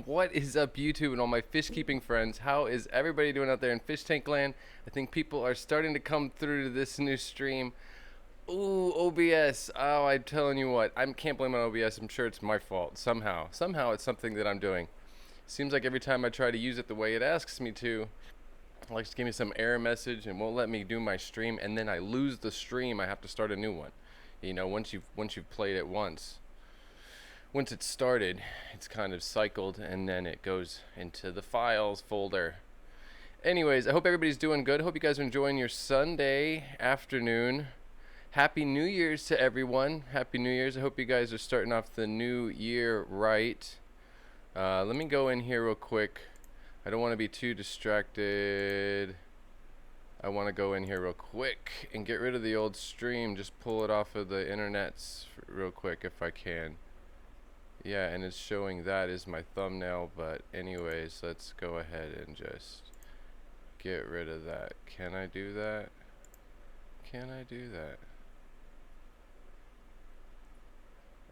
What is up, YouTube and all my fish keeping friends? How is everybody doing out there in fish tank land? I think people are starting to come through to this new stream. Ooh, OBS. Oh, I'm telling you what, I can't blame on OBS. I'm sure it's my fault somehow. Somehow it's something that I'm doing. Seems like every time I try to use it the way it asks me to, it likes to give me some error message and won't let me do my stream, and then I lose the stream. I have to start a new one. You know, once you've played it once it's started, it's kind of cycled and then it goes into the files folder. Anyways, I hope everybody's doing good. I hope you guys are enjoying your Sunday afternoon. Happy New Year's to everyone. Happy New Year's. I hope you guys are starting off the new year right. Let me go in here real quick. I don't want to be too distracted. I want to go in here real quick and get rid of the old stream. Just pull it off of the internets real quick if I can. Yeah, and it's showing that is my thumbnail, but anyways, let's go ahead and just get rid of that. Can I do that? Can I do that?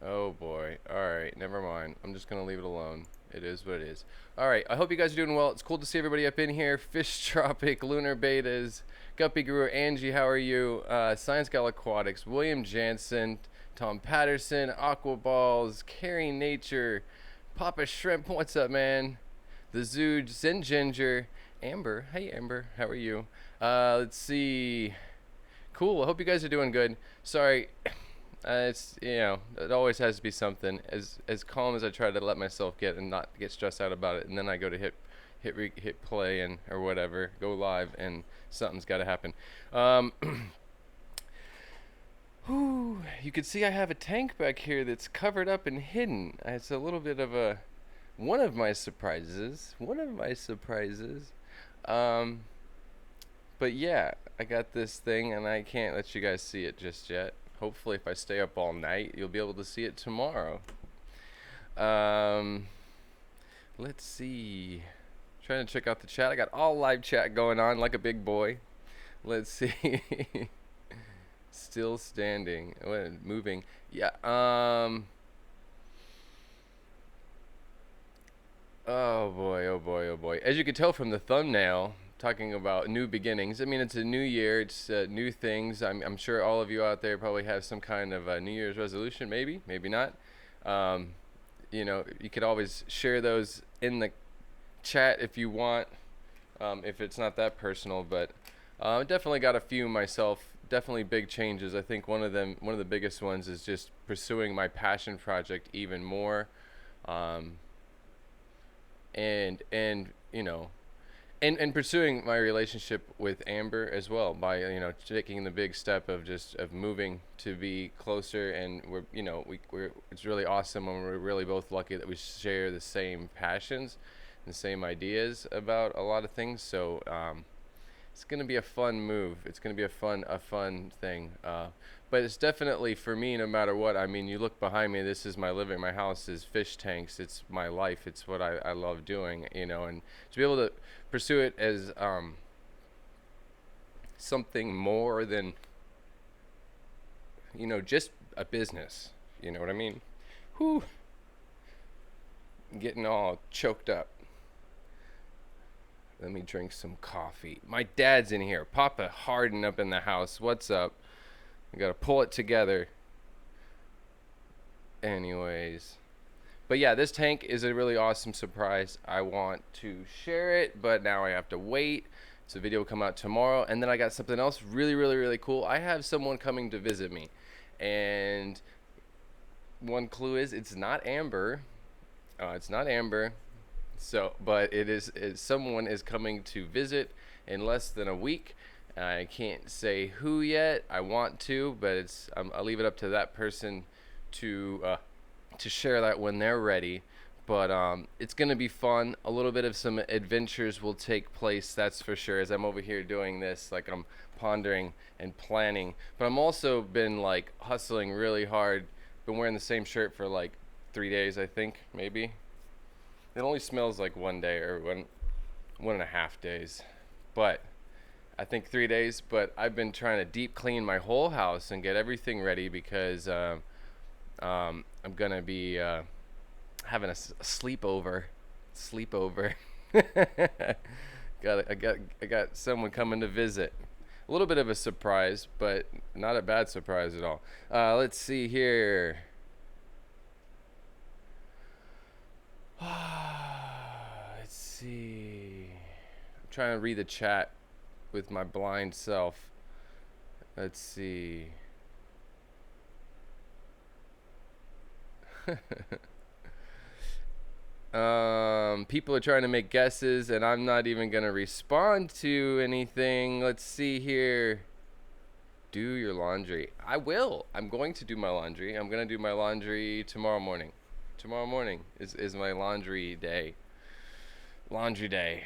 Oh boy. Alright, never mind. I'm just gonna leave it alone. It is what it is. Alright, I hope you guys are doing well. It's cool to see everybody up in here. Fish Tropic, Lunar Betas, Guppy Guru, Angie, how are you? Science Gal Aquatics, William Jansen, Tom Patterson, Aqua Balls, Carrie Nature, Papa Shrimp, what's up, man? The Zoo, Zen Ginger, Amber, hey Amber, how are you? Let's see. Cool, I hope you guys are doing good. Sorry, it's, you know, it always has to be something. As calm as I try to let myself get and not get stressed out about it, and then I go to hit play and or whatever, go live, and something's got to happen. Whew, you can see I have a tank back here that's covered up and hidden. It's a little bit of a one of my surprises. But yeah, I got this thing and I can't let you guys see it just yet. Hopefully if I stay up all night, you'll be able to see it tomorrow. Let's see. Trying to check out the chat. I got all live chat going on like a big boy. Let's see. Still standing. Moving. Yeah. Oh boy, oh boy, oh boy. As you can tell from the thumbnail, talking about new beginnings. I mean, it's a new year. It's new things. I'm sure all of you out there probably have some kind of New Year's resolution. Maybe, maybe not. You know, you could always share those in the chat if you want, if it's not that personal. But I definitely got a few myself. Definitely big changes. I think one of the biggest ones is just pursuing my passion project even more, and you know, and pursuing my relationship with Amber as well by, you know, taking the big step of moving to be closer. And we're, you know, we're it's really awesome when we're really both lucky that we share the same passions and the same ideas about a lot of things. So it's gonna be a fun move. It's gonna be a fun thing. But it's definitely for me, no matter what. I mean, you look behind me. This is my living. My house is fish tanks. It's my life. It's what I love doing. You know, and to be able to pursue it as something more than, you know, just a business. You know what I mean? Whew. Getting all choked up. Let me drink some coffee. My dad's in here. Papa Harden up in the house. What's up? I gotta pull it together. Anyways. But yeah, this tank is a really awesome surprise. I want to share it, but now I have to wait. So the video will come out tomorrow. And then I got something else really cool. I have someone coming to visit me. And one clue is it's not Amber. It's not Amber. So, but someone is coming to visit in less than a week. I can't say who yet. I want to, but I'll leave it up to that person to share that when they're ready. But it's gonna be fun. A little bit of some adventures will take place, that's for sure. As I'm over here doing this, like I'm pondering and planning. But I'm also been like hustling really hard. Been wearing the same shirt for like 3 days, I think, maybe. It only smells like 1 day or 1.5 days, but I think 3 days. But I've been trying to deep clean my whole house and get everything ready because I'm gonna be having a sleepover Sleepover. I got someone coming to visit. A little bit of a surprise, but not a bad surprise at all. Let's see here. Let's see. I'm trying to read the chat with my blind self. Let's see. People are trying to make guesses, and I'm not even gonna respond to anything. Let's see here. Do your laundry. I will. I'm going to do my laundry. I'm gonna do my laundry tomorrow morning. Tomorrow morning is my laundry day. Laundry day.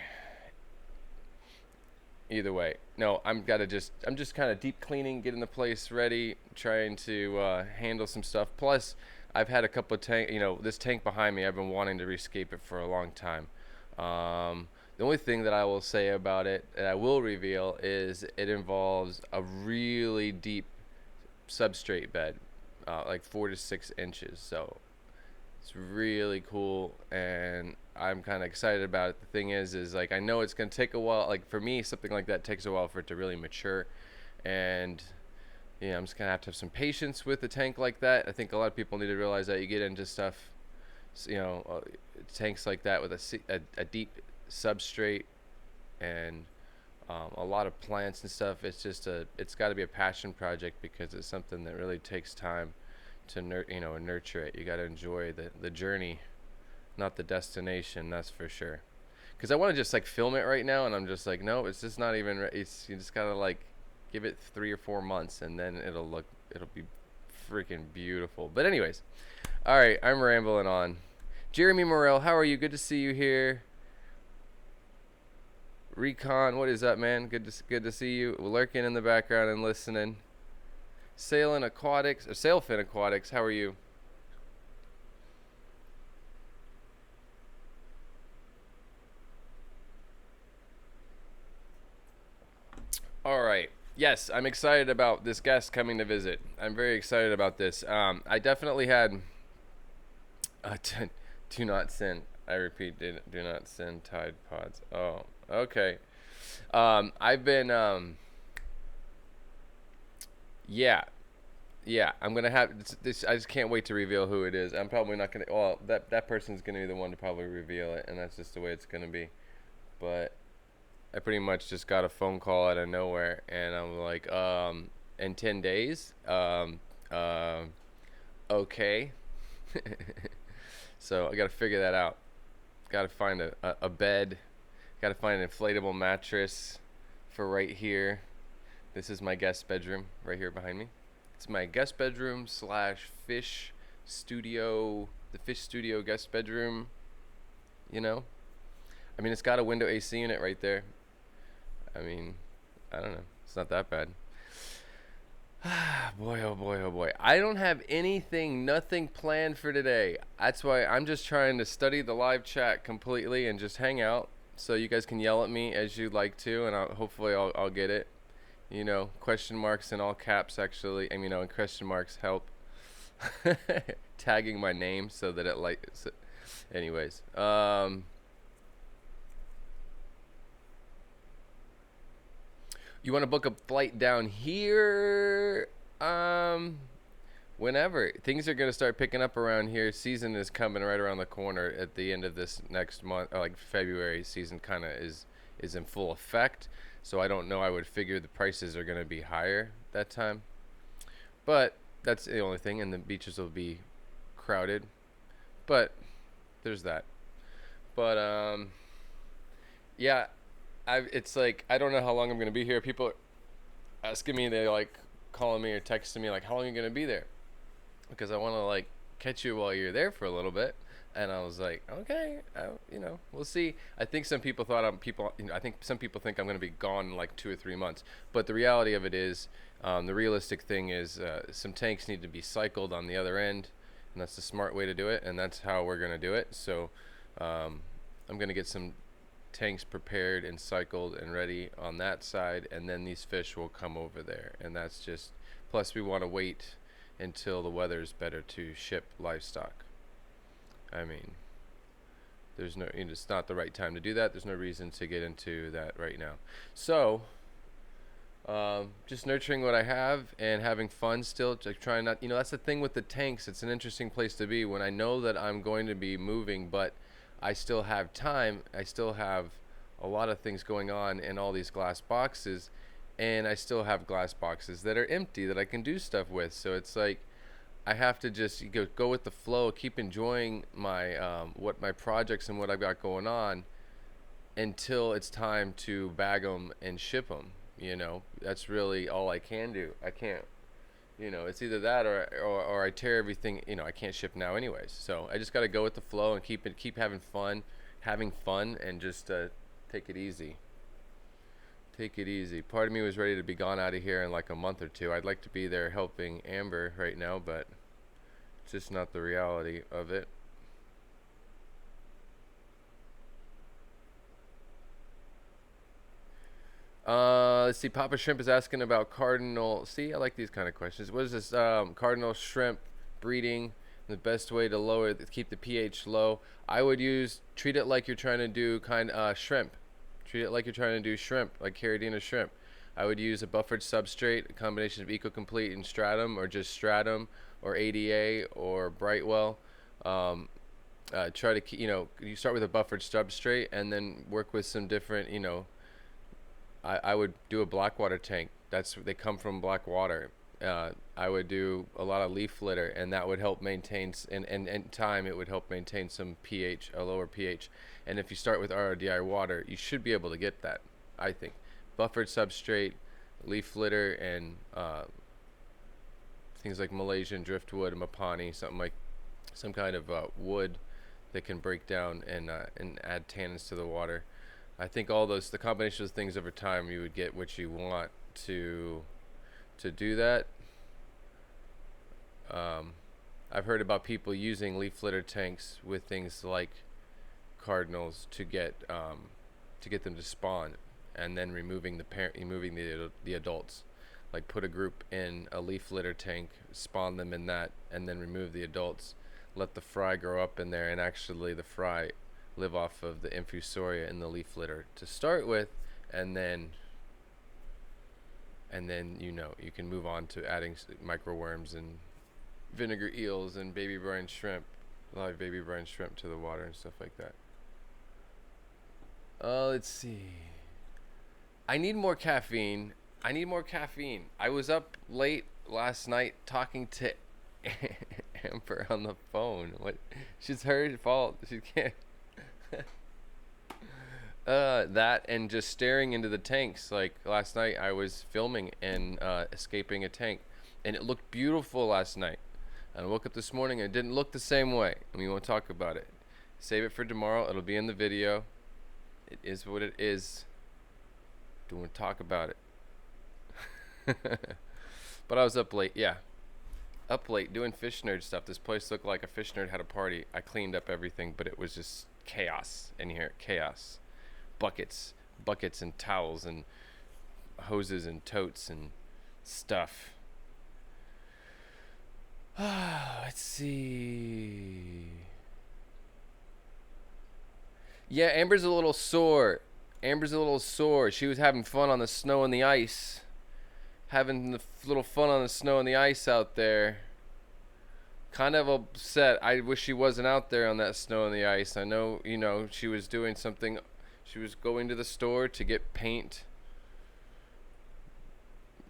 Either way, no, I'm just kind of deep cleaning, getting the place ready, trying to handle some stuff. Plus, I've had a couple of this tank behind me, I've been wanting to rescape it for a long time. The only thing that I will say about it, that I will reveal, is it involves a really deep substrate bed, like 4 to 6 inches. So it's really cool, and I'm kind of excited about it. The thing is like, I know it's gonna take a while. Like for me, something like that takes a while for it to really mature, and yeah, I'm just gonna have to have some patience with a tank like that. I think a lot of people need to realize that you get into stuff, tanks like that with a deep substrate and a lot of plants and stuff. It's got to be a passion project, because it's something that really takes time to nurture it. You got to enjoy the journey, not the destination, that's for sure. Because I want to just like film it right now, and I'm just like, no, it's just not even it's, you just gotta like give it 3 or 4 months, and then it'll be freaking beautiful. But anyways, all right, I'm rambling on. Jeremy Morel, how are you? Good to see you here. Recon, what is up, man? Good to see you lurking in the background and listening. Sailfin Aquatics, how are you? All right. Yes, I'm excited about this guest coming to visit. I'm very excited about this. I definitely had. Do not send. I repeat, do not send Tide Pods. Oh, okay. I've been. Yeah, yeah. I'm gonna have this. I just can't wait to reveal who it is. I'm probably not gonna. Well, that person's gonna be the one to probably reveal it, and that's just the way it's gonna be. But I pretty much just got a phone call out of nowhere, and I'm like, in 10 days, okay. So I got to figure that out. Got to find a bed. Got to find an inflatable mattress for right here. This is my guest bedroom right here behind me. It's my guest bedroom / fish studio, the fish studio guest bedroom. I mean, it's got a window AC in it right there. I mean, I don't know. It's not that bad. Boy, oh boy, oh boy. I don't have nothing planned for today. That's why I'm just trying to study the live chat completely and just hang out, so you guys can yell at me as you'd like to, and hopefully I'll get it. Question marks in all caps, actually. And question marks help. Tagging my name so that anyways. You want to book a flight down here? Whenever. Things are going to start picking up around here. Season is coming right around the corner at the end of this next month. Like February, season kind of is in full effect. So I don't know. I would figure the prices are going to be higher that time. But that's the only thing. And the beaches will be crowded. But there's that. But, yeah. It's like, I don't know how long I'm going to be here. People are asking me, they like calling me or texting me like, how long are you going to be there? Because I want to like catch you while you're there for a little bit. And I was like, okay, we'll see. I think some people I think some people think I'm going to be gone in like 2 or 3 months. But the reality of it is, the realistic thing is, some tanks need to be cycled on the other end. And that's the smart way to do it. And that's how we're going to do it. So, I'm going to get some tanks prepared and cycled and ready on that side, and then these fish will come over there. And that's just, plus we want to wait until the weather's better to ship livestock. I mean, There's no, it's not the right time to do that. There's no reason to get into that right now. So, just nurturing what I have and having fun still. Like trying not, that's the thing with the tanks. It's an interesting place to be when I know that I'm going to be moving, but I still have time. I still have a lot of things going on in all these glass boxes, and I still have glass boxes that are empty that I can do stuff with. So it's like I have to just go with the flow, keep enjoying my what my projects and what I've got going on until it's time to bag them and ship them. That's really all I can do. I can't. It's either that or I tear everything. I can't ship now anyways. So I just got to go with the flow and keep having fun, and just take it easy. Take it easy. Part of me was ready to be gone out of here in like a month or two. I'd like to be there helping Amber right now, but it's just not the reality of it. Let's see. Papa Shrimp is asking about cardinal. See, I like these kind of questions. What is this? Cardinal shrimp breeding. The best way to keep the pH low. I would treat it like you're trying to do shrimp. Treat it like you're trying to do shrimp, like Caridina shrimp. I would use a buffered substrate, a combination of EcoComplete and Stratum, or just Stratum, or ADA, or Brightwell. Try to, you start with a buffered substrate and then work with some different, I would do a blackwater tank. They come from black water. I would do a lot of leaf litter, and that would help maintain, in time, it would help maintain some pH, a lower pH. And if you start with RODI water, you should be able to get that, I think. Buffered substrate, leaf litter, and things like Malaysian driftwood, Mapani, some kind of wood that can break down and add tannins to the water. I think the combination of things over time, you would get what you want to do that. I've heard about people using leaf litter tanks with things like cardinals to get them to spawn, and then removing the adults. Like put a group in a leaf litter tank, spawn them in that, and then remove the adults. Let the fry grow up in there, and actually the fry live off of the infusoria in the leaf litter to start with, and then you can move on to adding microworms and vinegar eels and baby brine shrimp, live baby brine shrimp to the water and stuff like that. Let's see. I need more caffeine. I was up late last night talking to Amber on the phone. What? She's her fault. She can't. That and just staring into the tanks. Like last night, I was filming and escaping a tank, and it looked beautiful last night. And I woke up this morning and it didn't look the same way. And we won't talk about it. Save it for tomorrow. It'll be in the video. It is what it is. Don't want to talk about it. But I was up late. Yeah, up late doing fish nerd stuff. This place looked like a fish nerd had a party. I cleaned up everything, but it was just chaos in here. Chaos. Buckets and towels and hoses and totes and stuff. Let's see. Yeah, Amber's a little sore. She was having fun on the snow and the ice. Having the little fun on the snow and the ice out there. Kind of upset. I wish she wasn't out there on that snow and the ice. I know, she was doing something. She was going to the store to get paint.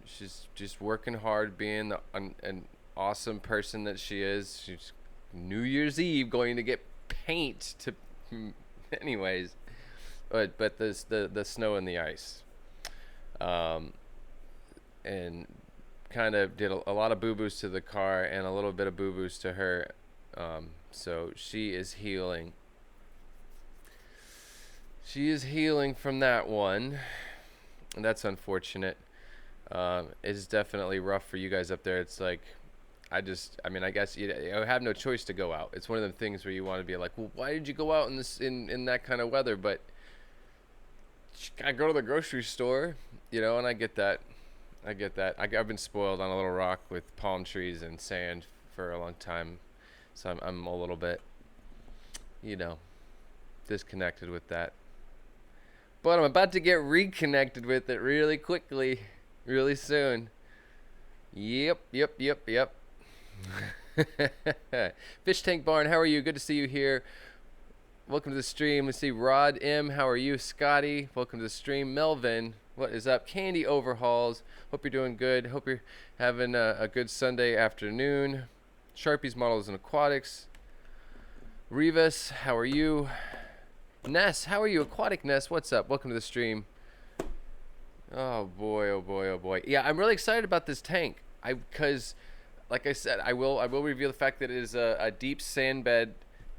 She's just working hard, being an awesome person that she is. She's New Year's Eve going to get paint to, anyways. But the snow and the ice, and kind of did a lot of boo-boos to the car and a little bit of boo-boos to her. So she is healing. She is healing from that one, and that's unfortunate. It's definitely rough for you guys up there. It's like, I guess you have no choice to go out. It's one of the things where you want to be like, well, why did you go out in that kind of weather? But I go to the grocery store, and I get that. I've been spoiled on a little rock with palm trees and sand for a long time, so I'm a little bit, disconnected with that. But I'm about to get reconnected with it really quickly, really soon. Yep, yep, yep, yep. Fish Tank Barn, how are you? Good to see you here. Welcome to the stream. Let's see, Rod M, how are you? Scotty, welcome to the stream. Melvin, what is up? Candy Overhauls, hope you're doing good. Hope you're having a good Sunday afternoon. Sharpies Models and Aquatics. Rivas, how are you? Ness, how are you? Aquatic Ness, what's up? Welcome to the stream. Oh boy, oh boy, oh boy. Yeah, I'm really excited about this tank. Because, like I said, I will reveal the fact that it is a deep sand bed.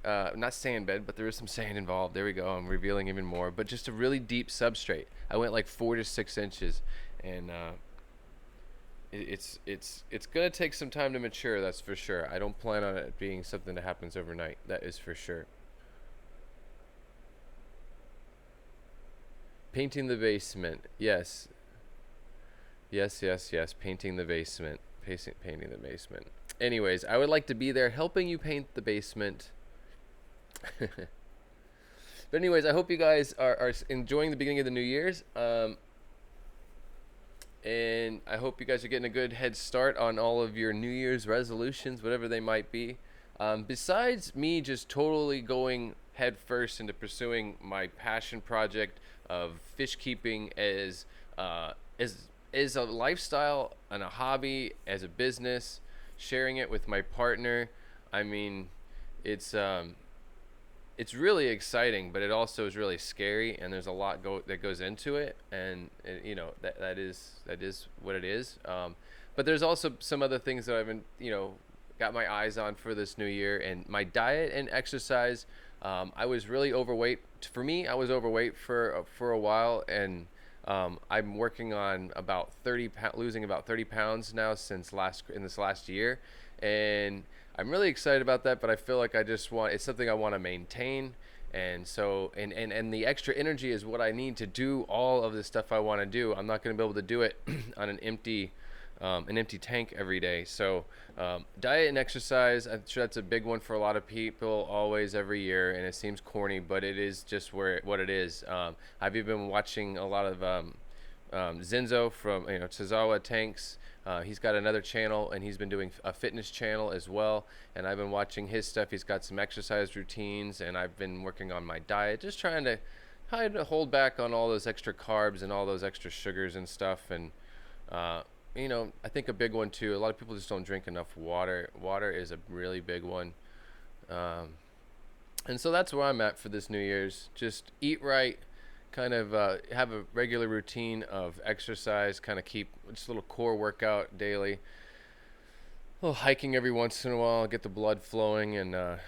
Not sand bed, but there is some sand involved. There we go. I'm revealing even more. But just a really deep substrate. I went like 4 to 6 inches, and it's gonna take some time to mature. That's for sure. I don't plan on it being something that happens overnight. That is for sure. Painting the basement. Yes. Yes, yes, yes. Painting the basement. Painting the basement. Anyways, I would like to be there helping you paint the basement. But anyways, I hope you guys are enjoying the beginning of the New Year's. And I hope you guys are getting a good head start on all of your New Year's resolutions, whatever they might be. Besides me just totally going head first into pursuing my passion project of fish keeping as a lifestyle and a hobby, as a business, sharing it with my partner. I mean, it's really exciting, but it also is really scary, and there's a lot that goes into it, and you know that is what it is. But there's also some other things that I've been got my eyes on for this new year, and my diet and exercise. I was really overweight. For me, I was overweight for a while, and I'm working on about losing about 30 pounds now in this last year, and I'm really excited about that. But I feel like it's something I want to maintain, and so and the extra energy is what I need to do all of the stuff I want to do. I'm not going to be able to do it on an empty tank every day. So diet and exercise, I'm sure that's a big one for a lot of people, always, every year, and it seems corny, but it is just what it is. I've even been watching a lot of Zenzo from Tazawa Tanks. He's got another channel, and he's been doing a fitness channel as well, and I've been watching his stuff. He's got some exercise routines, and I've been working on my diet, just trying to hold back on all those extra carbs and all those extra sugars and stuff. And I think a big one too, a lot of people just don't drink enough water. Water is a really big one. And so that's where I'm at for this New Year's. Just eat right, kind of have a regular routine of exercise, kind of keep just a little core workout daily. A little hiking every once in a while, get the blood flowing, and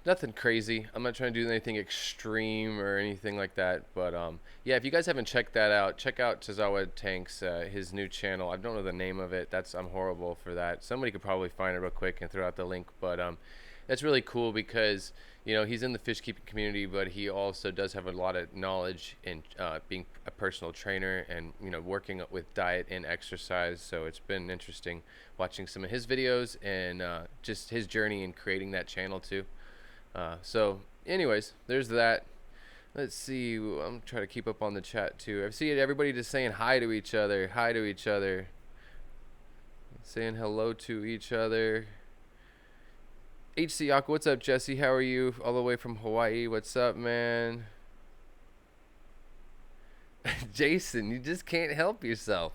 nothing crazy. I'm not trying to do anything extreme or anything like that. But yeah, if you guys haven't checked that out, check out Tazawa Tanks, his new channel. I don't know the name of it. I'm horrible for that. Somebody could probably find it real quick and throw out the link. But that's really cool because he's in the fish keeping community, but he also does have a lot of knowledge in being a personal trainer and working with diet and exercise. So it's been interesting watching some of his videos and just his journey in creating that channel too. So anyways, there's that. Let's see, I'm trying to keep up on the chat too. I see everybody just saying hi to each other, saying hello to each other. HC Yako, what's up, Jesse? How are you? All the way from Hawaii. What's up, man? Jason, you just can't help yourself.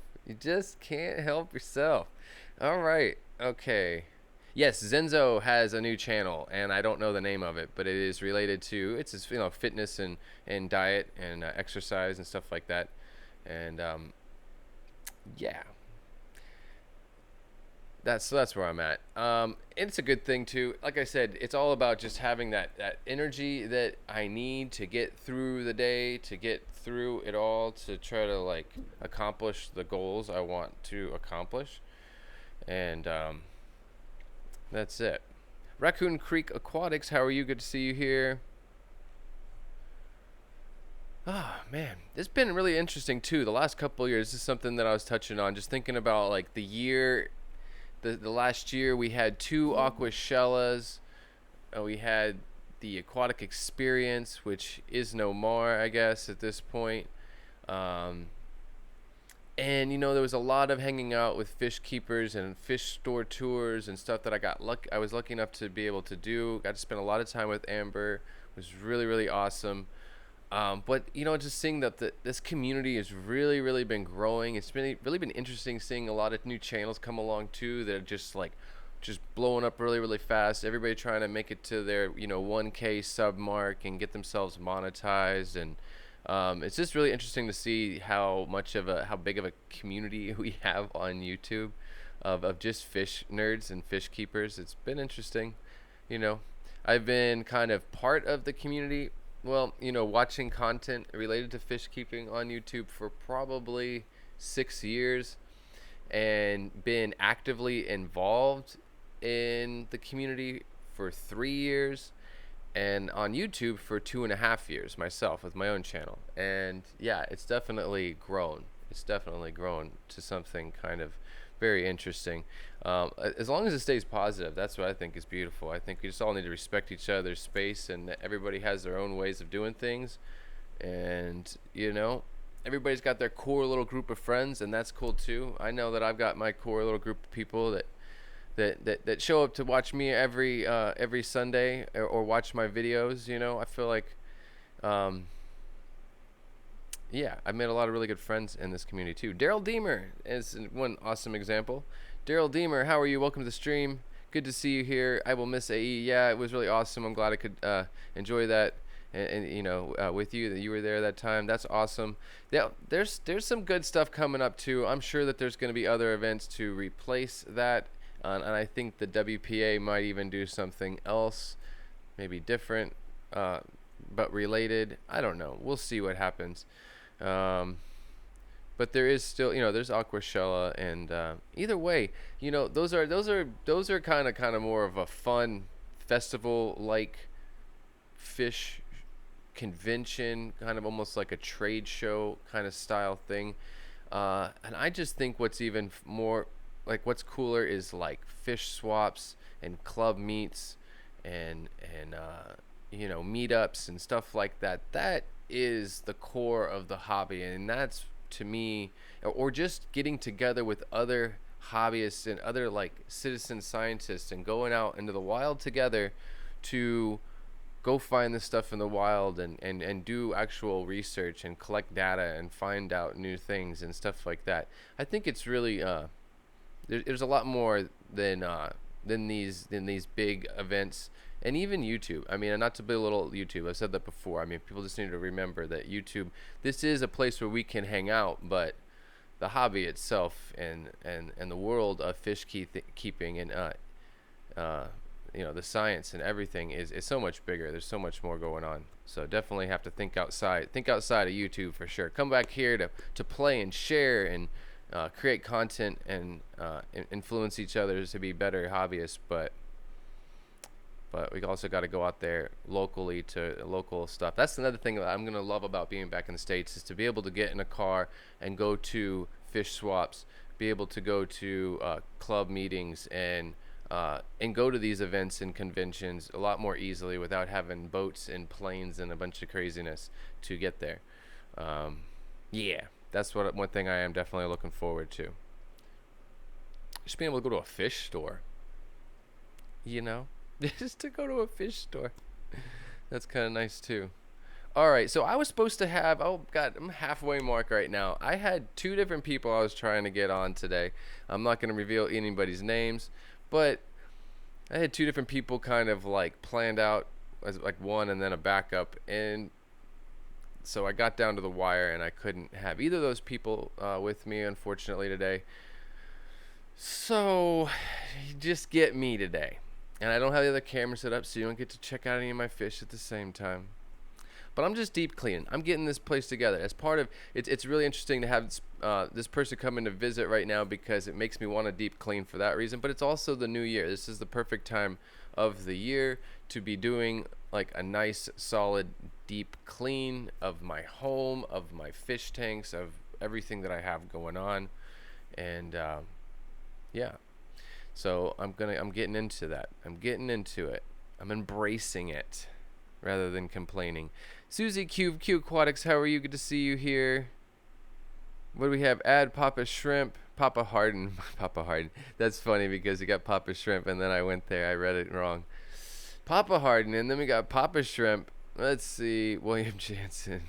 All right. Okay. Yes, Zenzo has a new channel, and I don't know the name of it, but it is related to fitness and diet and exercise and stuff like that. And yeah, that's where I'm at. It's a good thing too. Like I said, it's all about just having that energy that I need to get through the day, to get through it all, to try to accomplish the goals I want to accomplish. And that's it. Raccoon Creek Aquatics, how are you? Good to see you here. Ah, man, it's been really interesting too. The last couple of years, this is something that I was touching on, just thinking about the year, the last year we had 2 aquashellas. We had the aquatic experience, which is no more, I guess, at this point. Um, and there was a lot of hanging out with fish keepers and fish store tours and stuff that I was lucky enough to be able to do. Got to spend a lot of time with Amber. It was really, really awesome. But just seeing that this community has really, really been growing. It's been really been interesting seeing a lot of new channels come along too that are just blowing up really, really fast. Everybody trying to make it to their 1K sub mark and get themselves monetized. And it's just really interesting to see how big of a community we have on YouTube of just fish nerds and fish keepers. It's been interesting. you know I've been kind of part of the community, well, watching content related to fish keeping on YouTube for probably 6 years, and been actively involved in the community for 3 years, and on YouTube for 2.5 years myself with my own channel. And yeah, it's definitely grown. It's definitely grown to something kind of very interesting. As long as it stays positive, that's what I think is beautiful. I think we just all need to respect each other's space, and that everybody has their own ways of doing things. And everybody's got their core little group of friends, and that's cool too. I know that I've got my core little group of people that show up to watch me every Sunday, or watch my videos. I feel like yeah, I made a lot of really good friends in this community too. Daryl Deemer is one awesome example. Daryl Deemer, how are you? Welcome to the stream. Good to see you here. I will miss AE. Yeah, it was really awesome. I'm glad I could enjoy that, and with you, that you were there that time. That's awesome. Yeah, there's some good stuff coming up too. I'm sure that there's going to be other events to replace that, and I think the WPA might even do something else, maybe different, but related. I don't know. We'll see what happens. But there is still, there's Aquashella, and either way, those are kind of more of a fun festival like fish convention, kind of almost like a trade show kind of style thing. And I just think what's even more like what's cooler is like fish swaps and club meets and meetups and stuff like that. That is the core of the hobby, and that's, to me, or just getting together with other hobbyists and other like citizen scientists and going out into the wild together to go find this stuff in the wild, and do actual research and collect data and find out new things and stuff like that. I think it's really there's a lot more than these big events. And even YouTube. I mean, not to belittle YouTube. I've said that before. I mean, people just need to remember that YouTube, this is a place where we can hang out, but the hobby itself and the world of fish keeping and the science and everything is so much bigger. There's so much more going on. So definitely have to think outside of YouTube for sure. Come back here to play and share and create content and influence each other to be better hobbyists, but we also got to go out there locally to local stuff. That's another thing that I'm going to love about being back in the States, is to be able to get in a car and go to fish swaps, be able to go to club meetings, and go to these events and conventions a lot more easily without having boats and planes and a bunch of craziness to get there. Yeah, that's one thing I am definitely looking forward to. Just being able to go to a fish store. Just to go to a fish store. That's kind of nice too. All right, so I was supposed to have, oh God, I'm halfway mark right now. I had 2 different people I was trying to get on today. I'm not going to reveal anybody's names, but I had 2 different people kind of like planned out as like one and then a backup. And so I got down to the wire, and I couldn't have either of those people with me, unfortunately, today. So just get me today. And I don't have the other camera set up, so you don't get to check out any of my fish at the same time. But I'm just deep cleaning. I'm getting this place together. As part of it, it's really interesting to have this person come in to visit right now, because it makes me want to deep clean for that reason. But it's also the new year. This is the perfect time of the year to be doing like a nice, solid, deep clean of my home, of my fish tanks, of everything that I have going on. And yeah. So I'm getting into that. I'm getting into it. I'm embracing it. rather than complaining. Susie Q Aquatics, how are you? Good to see you here. What do we have? Add Papa Shrimp. Papa Harden. Papa Harden. That's funny because you got Papa Shrimp and then I went there. I read it wrong. Papa Harden. And then we got Papa Shrimp. Let's see. William Jansen.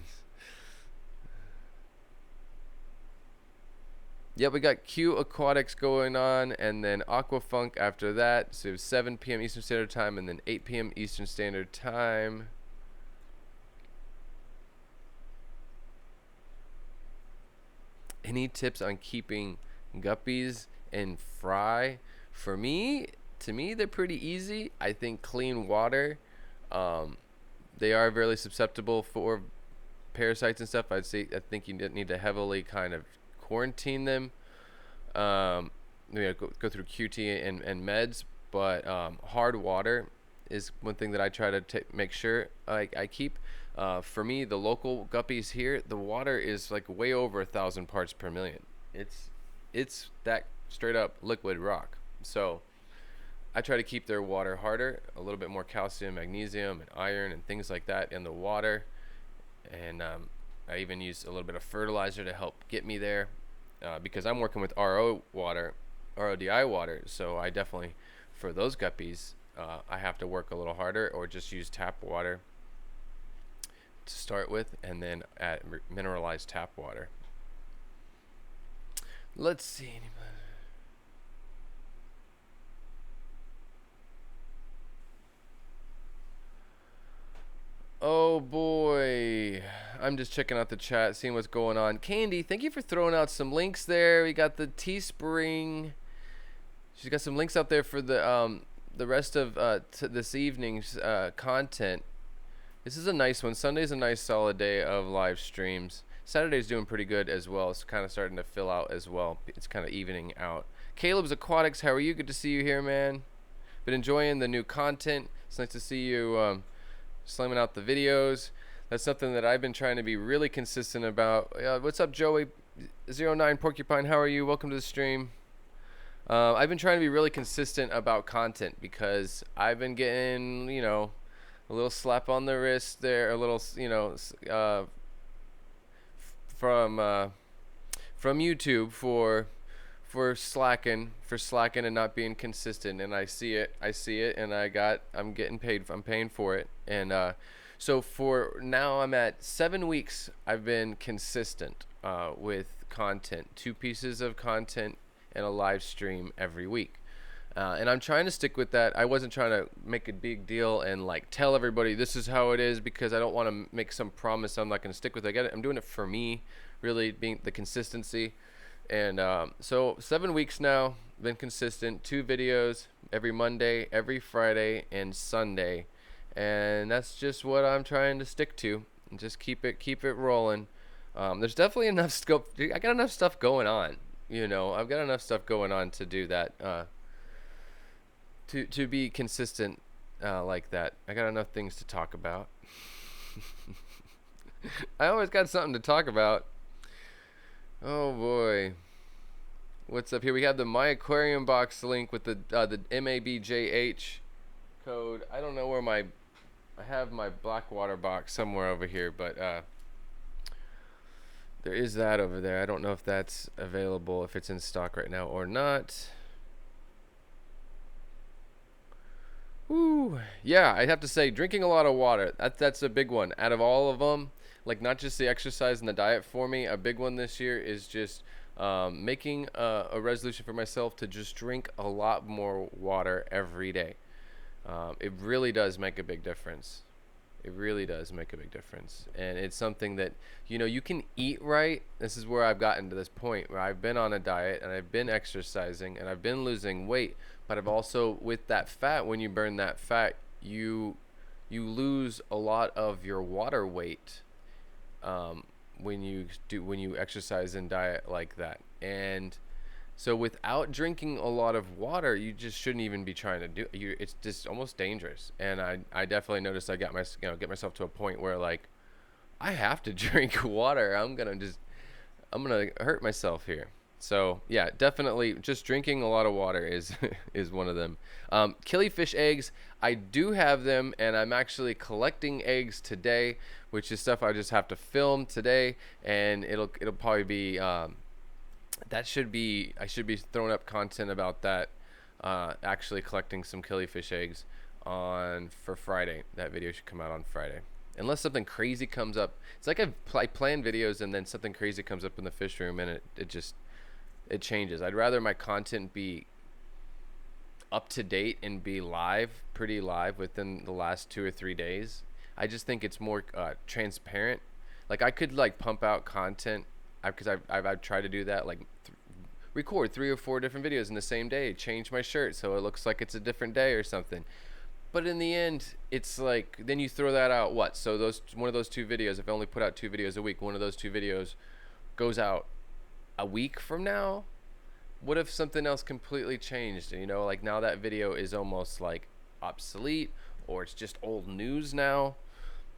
Yep, we got Q Aquatics going on, and then Aquafunk after that. So 7 p.m. Eastern Standard Time, and then 8 p.m. Eastern Standard Time. Any tips on keeping guppies in fry? For me, to me, they're pretty easy. I think clean water. They are very susceptible for parasites and stuff. I think you need to heavily kind of quarantine them. Go through QT and meds, but hard water is one thing that I try to make sure I keep. For me, the local guppies here, the water is like way over 1,000 parts per million. It's that straight up liquid rock. So I try to keep their water harder, a little bit more calcium, magnesium, and iron and things like that in the water. And I even use a little bit of fertilizer to help get me there. Because I'm working with RO water, RODI water, so I definitely, for those guppies, I have to work a little harder or just use tap water to start with, and then add mineralized tap water. Let's see. Oh boy, I'm just checking out the chat, seeing what's going on. Candy, thank you for throwing out some links there. We got the Teespring. She's got some links out there for the rest of this evening's content. This is a nice one. Sunday's a nice solid day of live streams. Saturday's doing pretty good as well. It's kind of starting to fill out as well. It's kind of evening out. Caleb's Aquatics, how are you? Good to see you here, man. Been enjoying the new content. It's nice to see you slamming out the videos. That's something that I've been trying to be really consistent about. What's up, Joey09 Porcupine? How are you? Welcome to the stream. I've been trying to be really consistent about content because I've been getting, a little slap on the wrist there, a little, from YouTube for slacking and not being consistent, and I see it, and I'm getting paid. I'm paying for it, and so for now, I'm at 7 weeks. I've been consistent with content, 2 pieces of content and a live stream every week, and I'm trying to stick with that. I wasn't trying to make a big deal and like tell everybody this is how it is, because I don't want to make some promise I'm not going to stick with it. I'm doing it for me, really being the consistency. And so 7 weeks now, been consistent, 2 videos every Monday, every Friday, and Sunday, and that's just what I'm trying to stick to, and just keep it rolling. There's definitely enough scope. I got enough stuff going on, I've got enough stuff going on to do that, to be consistent like that. I got enough things to talk about. I always got something to talk about. Oh boy, what's up here? We have the My Aquarium box link with the MABJH code. I don't know where I have my Blackwater box somewhere over here, but there is that over there. I don't know if that's available, if it's in stock right now or not. Ooh, yeah, I have to say, drinking a lot of water. That's a big one. Out of all of them, like not just the exercise and the diet for me, a big one this year is just making a resolution for myself to just drink a lot more water every day. It really does make a big difference. It really does make a big difference. And it's something that, you can eat right. This is where I've gotten to this point where I've been on a diet and I've been exercising and I've been losing weight, but I've also, with that fat, when you burn that fat, you lose a lot of your water weight when you exercise and diet like that. And so without drinking a lot of water, you just shouldn't even be trying to do it's just almost dangerous. And I definitely noticed I got get myself to a point where like I have to drink water. I'm gonna hurt myself here. So yeah, definitely just drinking a lot of water is is one of them. Killifish eggs, I do have them, and I'm actually collecting eggs today, which is stuff I just have to film today, and it'll probably be that should be I should be throwing up content about that. Actually collecting some killifish eggs on for Friday. That video should come out on Friday. Unless something crazy comes up. It's like I plan videos and then something crazy comes up in the fish room and it changes. I'd rather my content be up to date and be live, pretty live within the last 2 or 3 days. I just think it's more transparent. Like I could like pump out content because I've tried to do that, like record 3 or 4 different videos in the same day, change my shirt so it looks like it's a different day or something. But in the end, it's like then you throw that out. What? So those one of those 2 videos, if I only put out 2 videos a week, one of those 2 videos goes out a week from now. What if something else completely changed? You know, like now that video is almost like obsolete, or it's just old news now.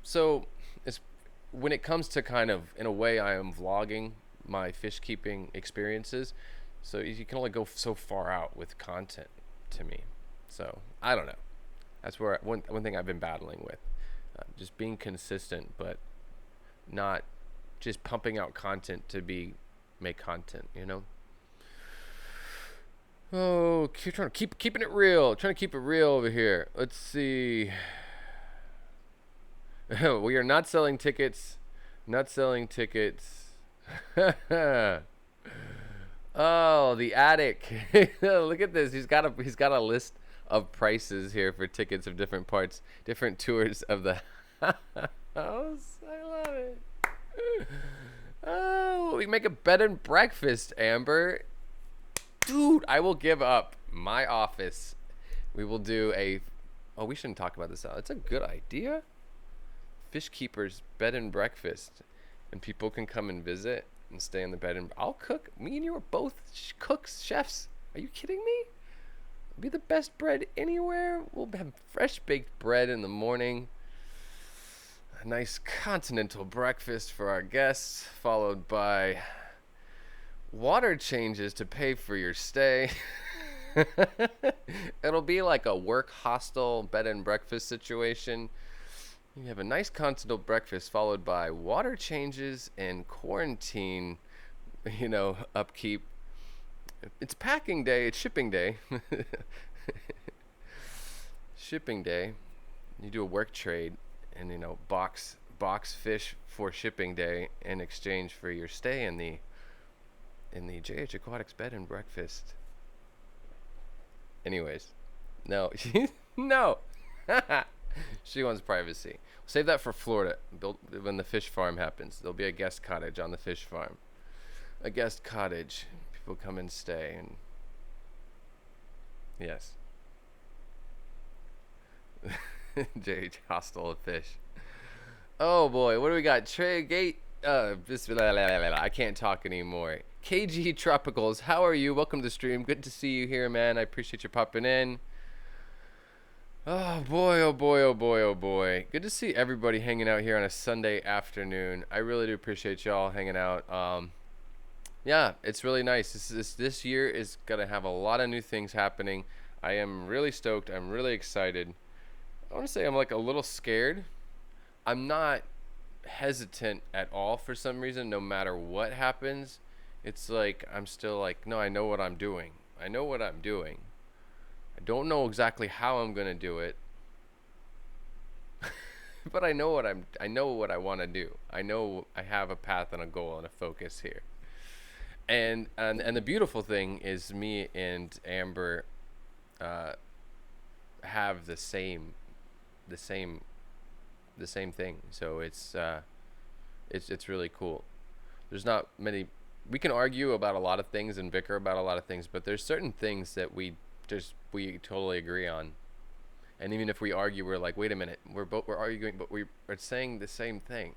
So it's when it comes to kind of, in a way, I am vlogging my fish keeping experiences. So you can only go so far out with content to me. So I don't know. That's where one thing I've been battling with, just being consistent, but not just pumping out content to make content. You know. Oh, keeping it real. Trying to keep it real over here. Let's see. We are not selling tickets. Not selling tickets. Oh, the attic. Look at this. He's got a list of prices here for tickets of different parts, different tours of the house. I love it. Oh, we make a bed and breakfast, Amber. Dude, I will give up my office. We will do a... Oh, we shouldn't talk about this now. It's a good idea. Fish keepers bed and breakfast. And people can come and visit and stay in the bed and... I'll cook. Me and you are both cooks, chefs. Are you kidding me? It'll be the best bread anywhere. We'll have fresh baked bread in the morning. A nice continental breakfast for our guests, followed by water changes to pay for your stay. It'll be like a work hostel bed and breakfast situation. You have a nice continental breakfast followed by water changes and quarantine, upkeep. It's packing day, it's shipping day. Shipping day. You do a work trade and box fish for shipping day in exchange for your stay in the JH Aquatics bed and breakfast. Anyways, no. No. She wants privacy. Save that for Florida. When the fish farm happens, there'll be a guest cottage on the fish farm. A guest cottage. People come and stay. And yes. JH Hostel of Fish. Oh boy, what do we got? Trey Gate. I can't talk anymore. KG Tropicals, how are you? Welcome to the stream. Good to see you here, man. I appreciate you popping in. Oh boy, oh boy, oh boy, oh boy. Good to see everybody hanging out here on a Sunday afternoon. I really do appreciate y'all hanging out. Yeah, it's really nice. This year is gonna have a lot of new things happening. I am really stoked. I'm really excited. I want to say I'm like a little scared. I'm not hesitant at all for some reason. No matter what happens, it's like I'm still like, no, I know what I'm doing. I know what I'm doing. I don't know exactly how I'm gonna do it, but I know what I want to do. I know I have a path and a goal and a focus here. And the beautiful thing is, me and Amber have the same thing. So it's really cool. There's not many. We can argue about a lot of things and bicker about a lot of things, but there's certain things that we totally agree on. And even if we argue, we're like, wait a minute, we're arguing, but we are saying the same thing.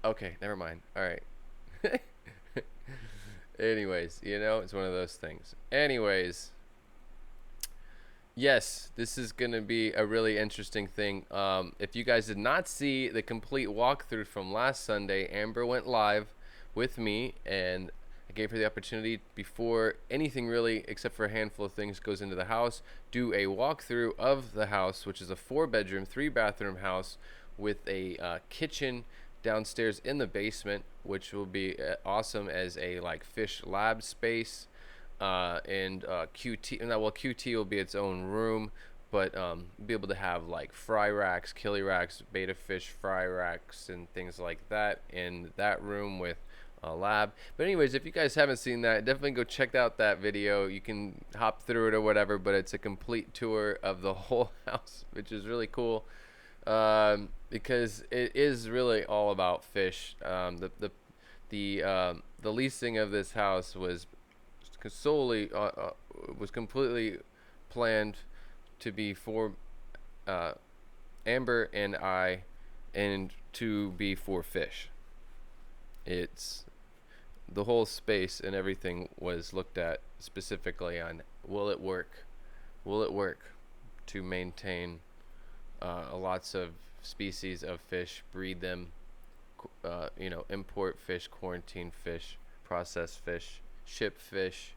Okay, never mind. All right. Anyways, it's one of those things. Anyways, yes, this is going to be a really interesting thing. If you guys did not see the complete walkthrough from last Sunday, Amber went live with me, and I gave her the opportunity before anything really, except for a handful of things, goes into the house, do a walkthrough of the house, which is a 4-bedroom, 3-bathroom house with a kitchen downstairs in the basement, which will be awesome as a like fish lab space, and QT. Well, QT will be its own room, but be able to have like fry racks, killie racks, beta fish fry racks, and things like that in that room with a lab. But anyways, if you guys haven't seen that, definitely go check out that video. You can hop through it or whatever, but it's a complete tour of the whole house, which is really cool, because it is really all about fish. The leasing of this house was solely was completely planned to be for Amber and I, and to be for fish. It's the whole space and everything was looked at specifically on will it work to maintain lots of species of fish, breed them, import fish, quarantine fish, process fish, ship fish,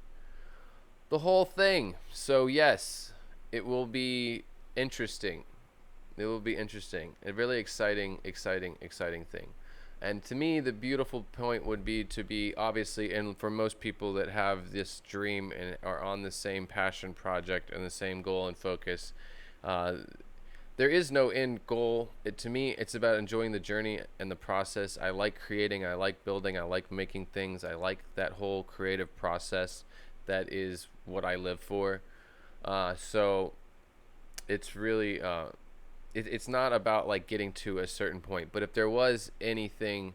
the whole thing. So yes, it will be interesting. It will be interesting. A really exciting thing. And to me, the beautiful point would be to be, obviously, and for most people that have this dream and are on the same passion project and the same goal and focus, there is no end goal. To me, it's about enjoying the journey and the process. I like creating, I like building, I like making things. I like that whole creative process. That is what I live for. So it's really... it's not about like getting to a certain point, but if there was anything,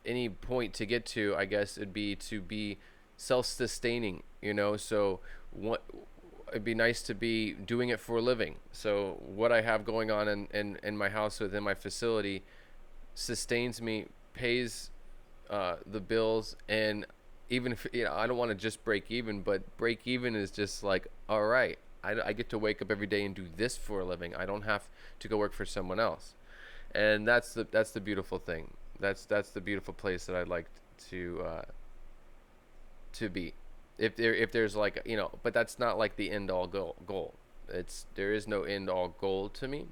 any point to get to, I guess it'd be to be self-sustaining, so it'd be nice to be doing it for a living. So what I have going on in my house, within my facility, sustains me, pays the bills, and even if I don't want to just break even, but break even is just like, all right, I get to wake up every day and do this for a living. I don't have to go work for someone else, and that's the beautiful thing. That's the beautiful place that I'd like to be. If there's like but that's not like the end all goal. There is no end all goal to me.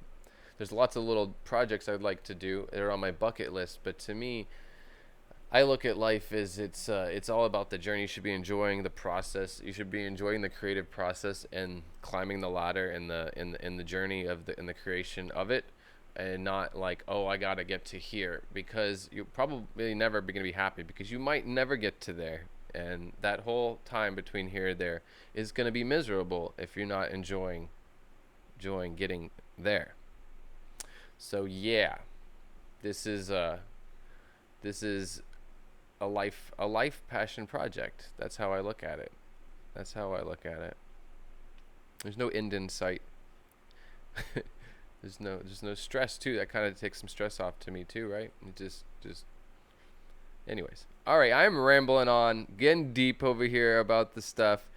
There's lots of little projects I'd like to do. They're on my bucket list, but to me, I look at life as it's all about the journey. You should be enjoying the process. You should be enjoying the creative process and climbing the ladder in the journey of the creation of it, and not like, oh, I gotta get to here, because you're probably never gonna be happy, because you might never get to there, and that whole time between here and there is gonna be miserable if you're not enjoying getting there. So yeah, this is a life passion project. That's how I look at it. There's no end in sight. there's no stress too. That kind of takes some stress off to me too, right? It just anyways. All right, I'm rambling on, getting deep over here about the stuff.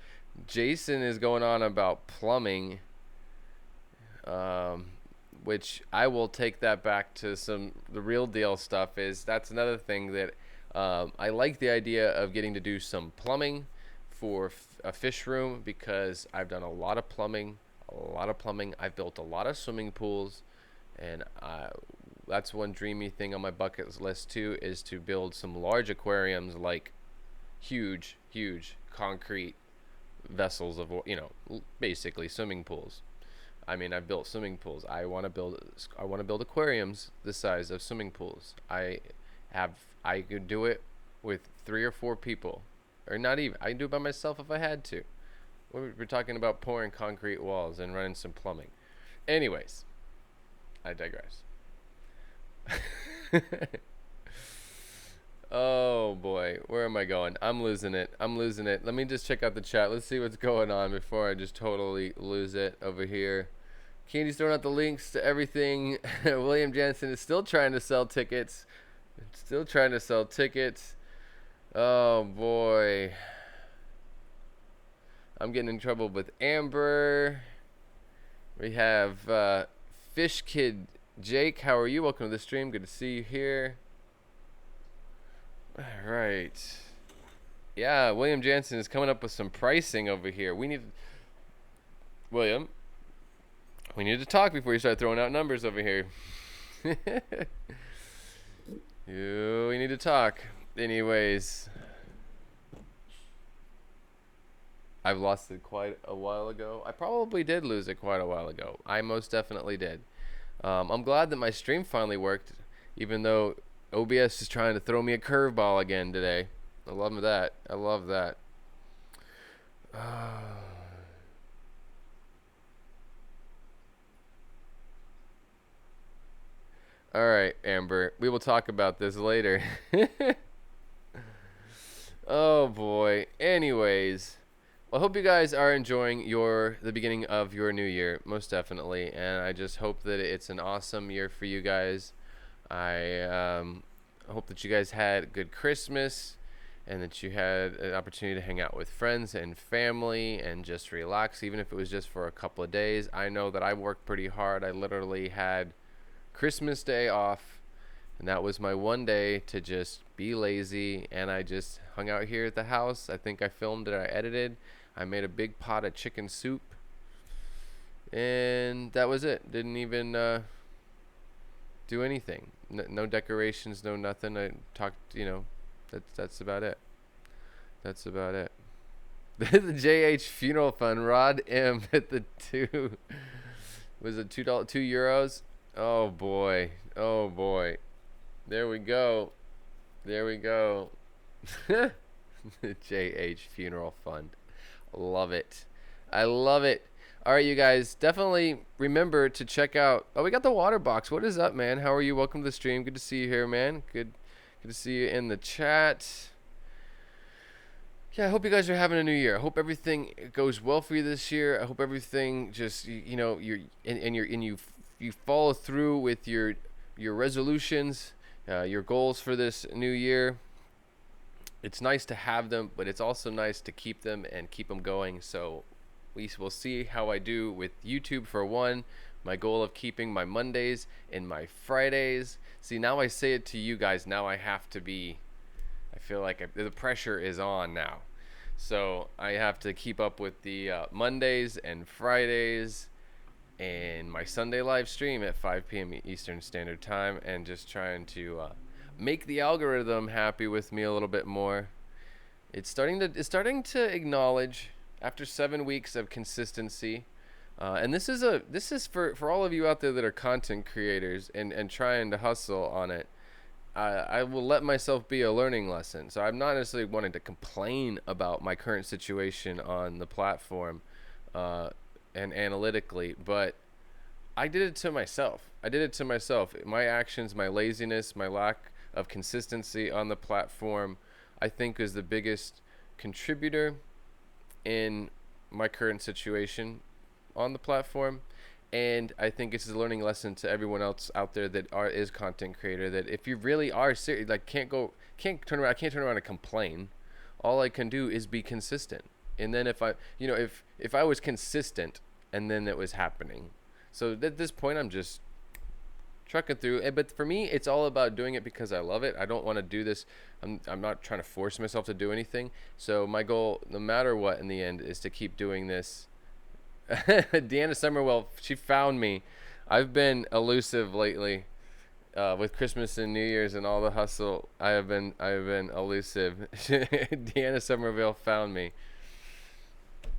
Jason is going on about plumbing, which I will take that back to the real deal stuff. That's another thing that I like the idea of getting to do some plumbing for a fish room, because I've done a lot of plumbing. I've built a lot of swimming pools, and that's one dreamy thing on my bucket list too, is to build some large aquariums, like huge concrete vessels of, basically swimming pools. I mean, I've built swimming pools. I want to build aquariums the size of swimming pools. I could do it with 3 or 4 people, or not even. I can do it by myself if I had to. We're talking about pouring concrete walls and running some plumbing. Anyways, I digress. Oh boy, where am I going? I'm losing it. Let me just check out the chat. Let's see what's going on before I just totally lose it over here. Candy's throwing out the links to everything. William Jansen is still trying to sell tickets. Oh boy. I'm getting in trouble with Amber. We have Fish Kid Jake. How are you? Welcome to the stream. Good to see you here. All right. Yeah, William Jansen is coming up with some pricing over here. William, we need to talk before you start throwing out numbers over here. We need to talk. Anyways, I've lost it quite a while ago. I probably did lose it quite a while ago. I most definitely did. I'm glad that my stream finally worked, even though OBS is trying to throw me a curveball again today. I love that. I love that. All right, Amber. We will talk about this later. Oh boy. Anyways, I hope you guys are enjoying the beginning of your new year, most definitely, and I just hope that it's an awesome year for you guys. I hope that you guys had a good Christmas and that you had an opportunity to hang out with friends and family and just relax, even if it was just for a couple of days. I know that I worked pretty hard. I literally had Christmas Day off, and that was my one day to just be lazy, and I just hung out here at the house. I think I filmed it, I edited, I made a big pot of chicken soup, and that was it. Didn't even do anything. No decorations, no nothing. I talked, that's about it. That's about it. The JH Funeral Fund, Rod M at the 2. Was it $2, €2? Oh boy. Oh boy. There we go. There we go. The JH Funeral Fund. Love it. I love it. All right, you guys, definitely remember to check out. Oh, we got the water box. What is up, man? How are you? Welcome to the stream. Good to see you here, man. Good to see you in the chat. Yeah, I hope you guys are having a new year. I hope everything goes well for you this year. I hope everything just you follow through with your resolutions, your goals for this new year. It's nice to have them, but it's also nice to keep them and keep them going. So we will see how I do with YouTube for one. My goal of keeping my Mondays and my Fridays. See, now I say it to you guys. Now I have to be. I feel like the pressure is on now. So I have to keep up with the Mondays and Fridays and my Sunday live stream at 5 p.m. Eastern Standard Time, and just trying to make the algorithm happy with me a little bit more. It's starting to acknowledge after 7 weeks of consistency. And this is for all of you out there that are content creators and trying to hustle on it. I will let myself be a learning lesson. So I'm not necessarily wanting to complain about my current situation on the platform and analytically, but I did it to myself. My actions, my laziness, my lack of consistency on the platform, I think is the biggest contributor in my current situation on the platform. And I think it's a learning lesson to everyone else out there that is content creator, that if you really are serious, like I can't turn around and complain. All I can do is be consistent. And then if I was consistent and then it was happening. So at this point I'm just trucking through. But for me, it's all about doing it because I love it. I don't want to do this. I'm not trying to force myself to do anything. So my goal, no matter what in the end, is to keep doing this. Deanna Summerwell, she found me. I've been elusive lately with Christmas and New Year's and all the hustle. I have been elusive. Deanna Summerville found me.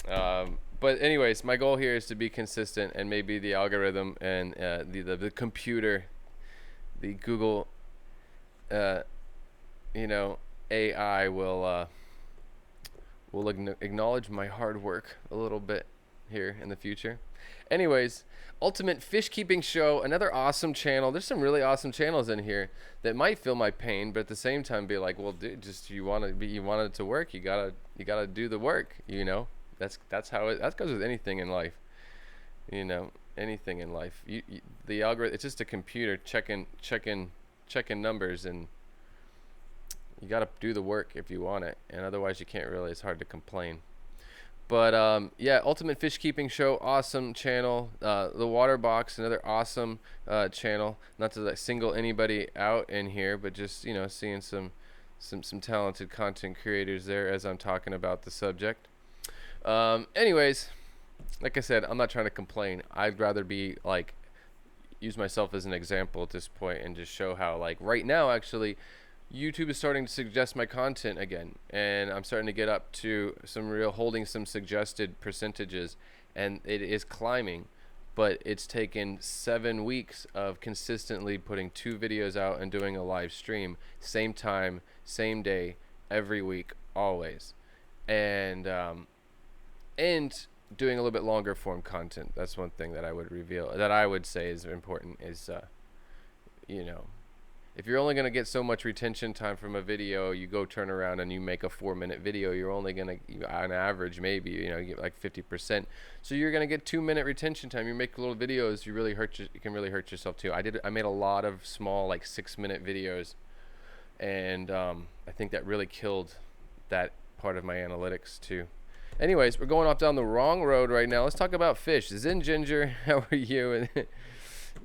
But anyways, my goal here is to be consistent, and maybe the algorithm and the computer, the Google, AI will acknowledge my hard work a little bit here in the future. Anyways, Ultimate Fish Keeping Show, another awesome channel. There's some really awesome channels in here that might feel my pain, but at the same time be like, well, dude, just you want it to work, you gotta do the work. That's how that goes with anything in life. Anything in life. The algorithm, it's just a computer checking numbers, and you gotta do the work if you want it, and otherwise you can't really. It's hard to complain. But yeah, Ultimate Fish Keeping Show, awesome channel. The Water Box, another awesome channel. Not to single anybody out in here, but just seeing some some talented content creators there as I'm talking about the subject. Anyways, like I said, I'm not trying to complain. I'd rather be like use myself as an example at this point and just show how like right now actually YouTube is starting to suggest my content again, and I'm starting to get up to some real holding some suggested percentages, and it is climbing. But it's taken 7 weeks of consistently putting 2 videos out and doing a live stream, same time, same day, every week, always, and doing a little bit longer form content. That's one thing that I would reveal, that I would say is important, is you know, if you're only going to get so much retention time from a video, you go turn around and you make a 4-minute video, you're only going to, on average, maybe, you know, you get like 50%. So you're going to get 2-minute retention time. You make little videos, you can really hurt yourself too. I made a lot of small, like 6-minute videos, and I think that really killed that part of my analytics too. Anyways, we're going off down the wrong road right now. Let's talk about fish. Zen Ginger, how are you? And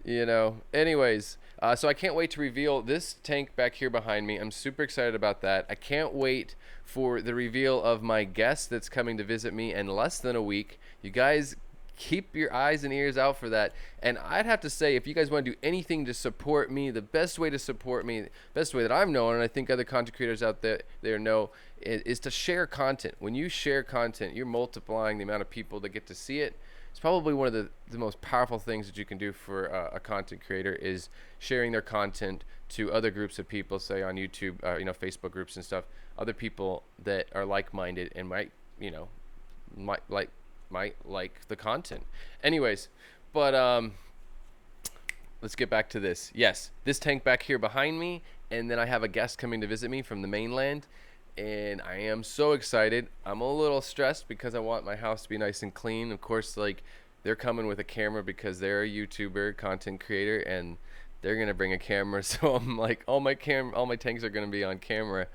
you know, anyways, so I can't wait to reveal this tank back here behind me. I'm super excited about that. I can't wait for the reveal of my guest that's coming to visit me in less than a week. You guys keep your eyes and ears out for that. And I'd have to say, if you guys want to do anything to support me, the best way to support me, best way that I've known, and I think other content creators out there know, is to share content. When you share content, you're multiplying the amount of people that get to see it. It's probably one of the most powerful things that you can do for a content creator, is sharing their content to other groups of people, say on YouTube, you know, Facebook groups and stuff, other people that are like-minded and might like the content. Anyways, but let's get back to this. Yes, this tank back here behind me, and then I have a guest coming to visit me from the mainland, and I am so excited. I'm a little stressed because I want my house to be nice and clean. Of course, like, they're coming with a camera because they're a YouTuber, content creator, and they're gonna bring a camera. So I'm like, all my tanks are gonna be on camera.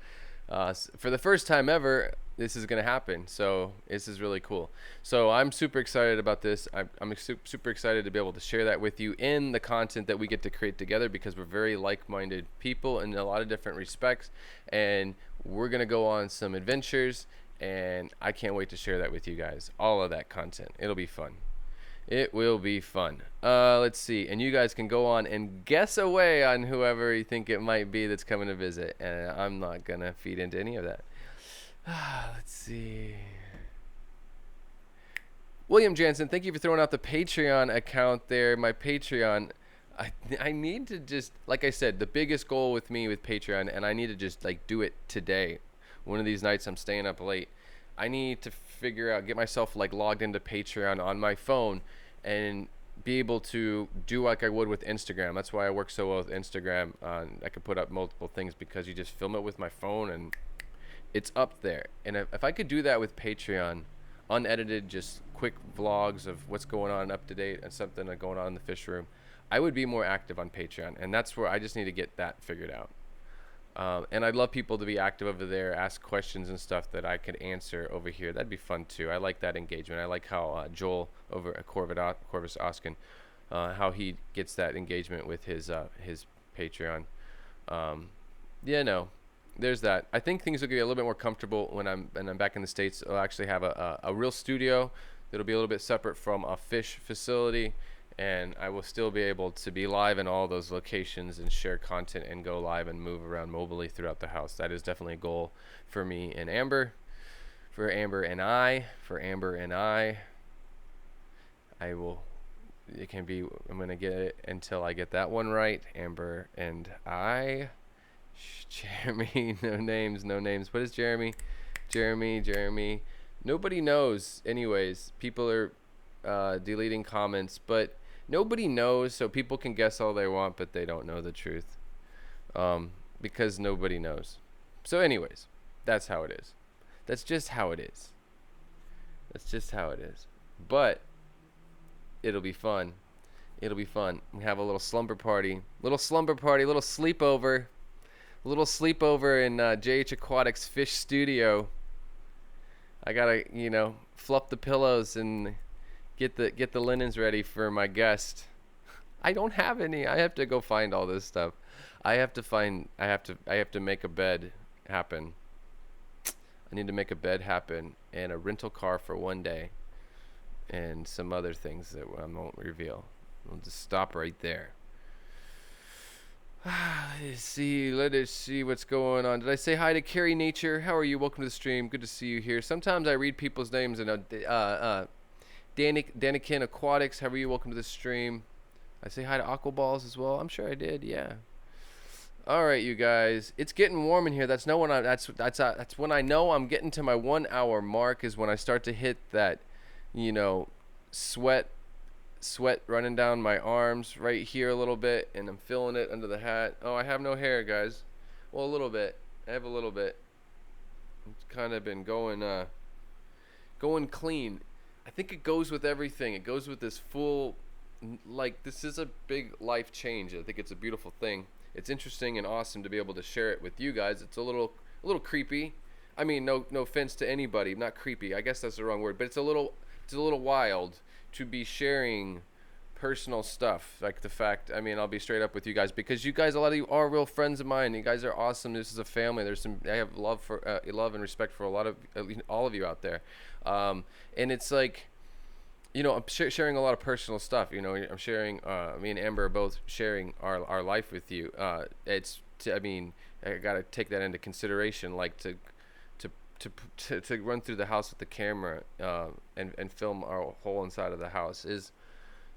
For the first time ever, this is gonna happen. So this is really cool. So I'm super excited about this. I'm super excited to be able to share that with you in the content that we get to create together, because we're very like-minded people in a lot of different respects, and we're gonna go on some adventures, and I can't wait to share that with you guys. All of that content. It'll be fun. It will be fun. Let's see. And you guys can go on and guess away on whoever you think it might be that's coming to visit. And I'm not going to feed into any of that. Let's see. William Jansen, thank you for throwing out the Patreon account there. My Patreon. I need to just, like I said, the biggest goal with me with Patreon, and I need to just like do it today. One of these nights I'm staying up late. I need to figure out, get myself like logged into Patreon on my phone and be able to do like I would with Instagram. That's why I work so well with Instagram. I can put up multiple things because you just film it with my phone and it's up there. And if I could do that with Patreon, unedited, just quick vlogs of what's going on up to date and something going on in the fish room, I would be more active on Patreon. And that's where I just need to get that figured out. And I'd love people to be active over there, ask questions and stuff that I could answer over here. That'd be fun too. I like that engagement. I like how Joel over at Corvus Oskin, how he gets that engagement with his Patreon. Yeah, no, there's that. I think things will get a little bit more comfortable when I'm back in the States. I'll actually have a real studio that'll be a little bit separate from a fish facility. And I will still be able to be live in all those locations and share content and go live and move around mobilely throughout the house. That is definitely a goal for me and Amber. For Amber and I. I will, it can be, I'm going to get it until I get that one right. Amber and I. Jeremy, no names. What is Jeremy? Jeremy. Nobody knows. Anyways, people are deleting comments, but nobody knows, so people can guess all they want, but they don't know the truth, because nobody knows. So anyways, that's how it is. That's just how it is. But it'll be fun. We have a little slumber party, little sleepover in JH Aquatics Fish Studio. I gotta, fluff the pillows and get the linens ready for my guest. I don't have any. I have to go find all this stuff. I have to make a bed. happen. I need to make a bed happen and a rental car for one day and some other things that I won't reveal. We'll just stop right there. Let us see what's going on. Did I say hi to Carrie Nature? How are you? Welcome to the stream. Good to see you here. Sometimes I read people's names and Danikin Aquatics. How are you? Welcome to the stream. I say hi to Aquaballs as well. I'm sure I did. Yeah. All right, you guys. It's getting warm in here. That's when I know I'm getting to my 1 hour mark. Is when I start to hit that, sweat running down my arms right here a little bit, and I'm feeling it under the hat. Oh, I have no hair, guys. Well, a little bit. I have a little bit. It's kind of been going clean. I think it goes with everything. It goes with this full, this is a big life change. I think it's a beautiful thing. It's interesting and awesome to be able to share it with you guys. It's a little creepy. I mean, no offense to anybody. Not creepy. I guess that's the wrong word, but it's a little wild to be sharing personal stuff, like the fact, I'll be straight up with you guys, because you guys, a lot of you are real friends of mine. You guys are awesome. This is a family. I have love and respect for a lot of, all of you out there. And it's like, I'm sharing a lot of personal stuff. I'm sharing, me and Amber are both sharing our life with you. I got to take that into consideration, like to run through the house with the camera and film our whole inside of the house is,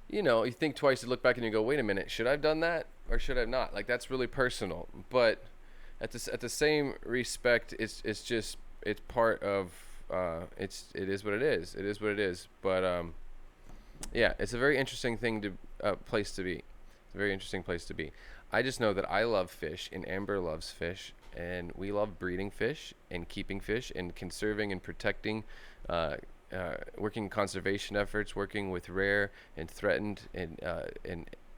you think twice, you look back and you go, wait a minute, should I have done that or should I have not? Like, that's really personal. But at the same respect, it's part of it is what it is. It is what it is. But yeah, it's a very interesting place to be. It's a very interesting place to be. I just know that I love fish and Amber loves fish. And we love breeding fish and keeping fish and conserving and protecting, working conservation efforts, working with rare and threatened and